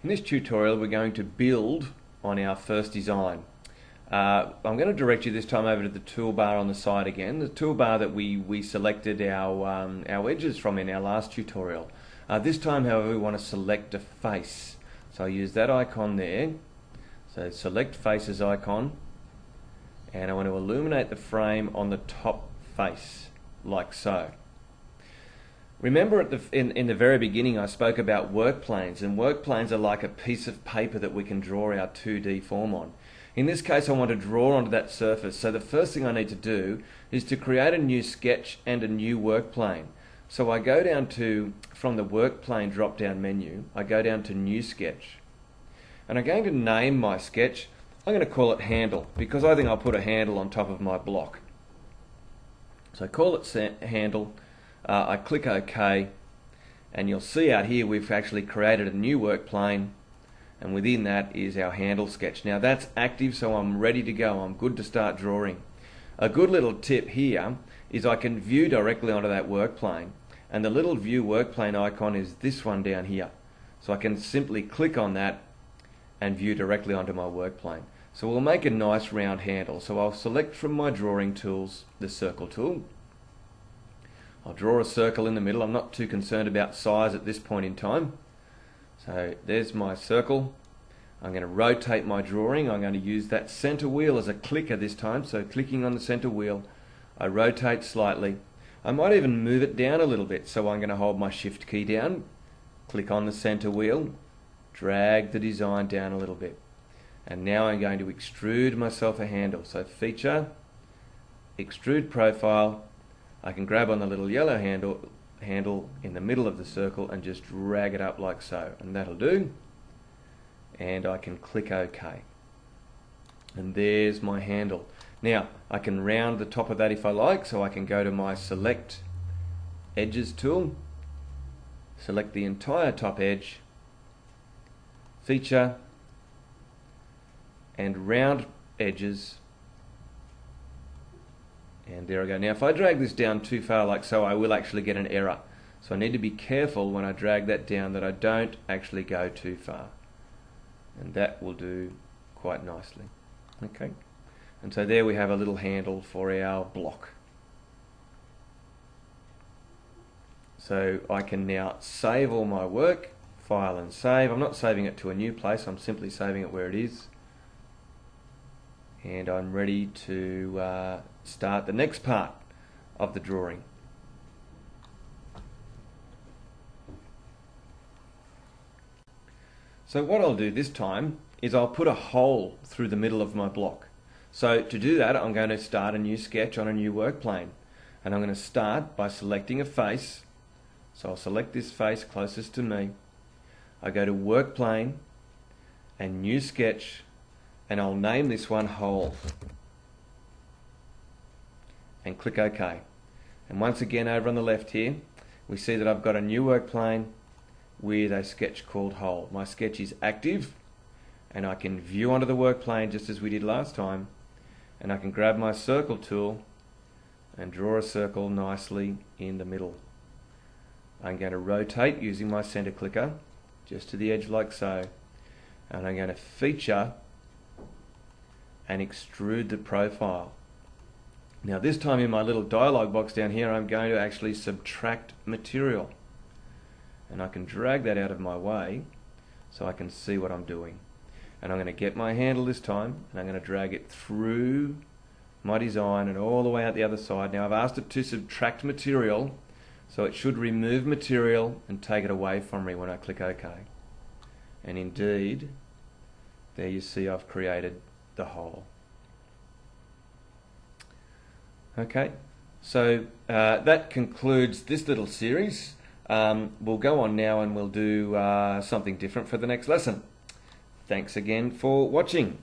In this tutorial we're going to build on our first design. I'm going to direct you this time over to the toolbar on the side again, the toolbar that we selected our edges from in our last tutorial. This time, however, we want to select a face. So I use that icon there. So select faces icon, and I want to illuminate the frame on the top face, like so. Remember in the very beginning I spoke about work planes, and work planes are like a piece of paper that we can draw our 2D form on. In this case I want to draw onto that surface, so the first thing I need to do is to create a new sketch and a new work plane. So I go down to, from the work plane drop down menu, I go down to new sketch, and I'm going to name my sketch. I'm going to call it handle, because I think I'll put a handle on top of my block. So I call it handle. I click OK, and you'll see out here we've actually created a new work plane, and within that is our handle sketch. Now that's active, so I'm ready to go. I'm good to start drawing. A good little tip here is I can view directly onto that work plane, and the little view work plane icon is this one down here. So I can simply click on that and view directly onto my work plane. So we'll make a nice round handle. So I'll select from my drawing tools the circle tool. I'll draw a circle in the middle. I'm not too concerned about size at this point in time. So there's my circle. I'm going to rotate my drawing. I'm going to use that center wheel as a clicker this time. So clicking on the center wheel, I rotate slightly. I might even move it down a little bit. So I'm going to hold my shift key down, click on the center wheel, drag the design down a little bit. And now I'm going to extrude myself a handle. So feature, extrude profile. I can grab on the little yellow handle in the middle of the circle and just drag it up like so, and that'll do. And I can click OK. And there's my handle. Now I can round the top of that if I like, so I can go to my select edges tool, select the entire top edge, feature, and round edges. And there I go. Now if I drag this down too far like so, I will actually get an error. So I need to be careful when I drag that down that I don't actually go too far. And that will do quite nicely. Okay. And so there we have a little handle for our block. So I can now save all my work, file and save. I'm not saving it to a new place, I'm simply saving it where it is. And I'm ready to start the next part of the drawing. So what I'll do this time is I'll put a hole through the middle of my block. So to do that, I'm going to start a new sketch on a new work plane, and I'm going to start by selecting a face. So I'll select this face closest to me. I go to work plane and new sketch, and I'll name this one hole and click OK. And once again over on the left here we see that I've got a new work plane with a sketch called hole. My sketch is active, and I can view onto the work plane just as we did last time, and I can grab my circle tool and draw a circle nicely in the middle. I'm going to rotate using my center clicker just to the edge like so, and I'm going to feature and extrude the profile. Now this time in my little dialog box down here I'm going to actually subtract material, and I can drag that out of my way so I can see what I'm doing. And I'm going to get my handle this time, and I'm going to drag it through my design and all the way out the other side. Now I've asked it to subtract material, so it should remove material and take it away from me when I click OK. And indeed, there you see I've created the hole. Okay, so that concludes this little series. We'll go on now and we'll do something different for the next lesson. Thanks again for watching.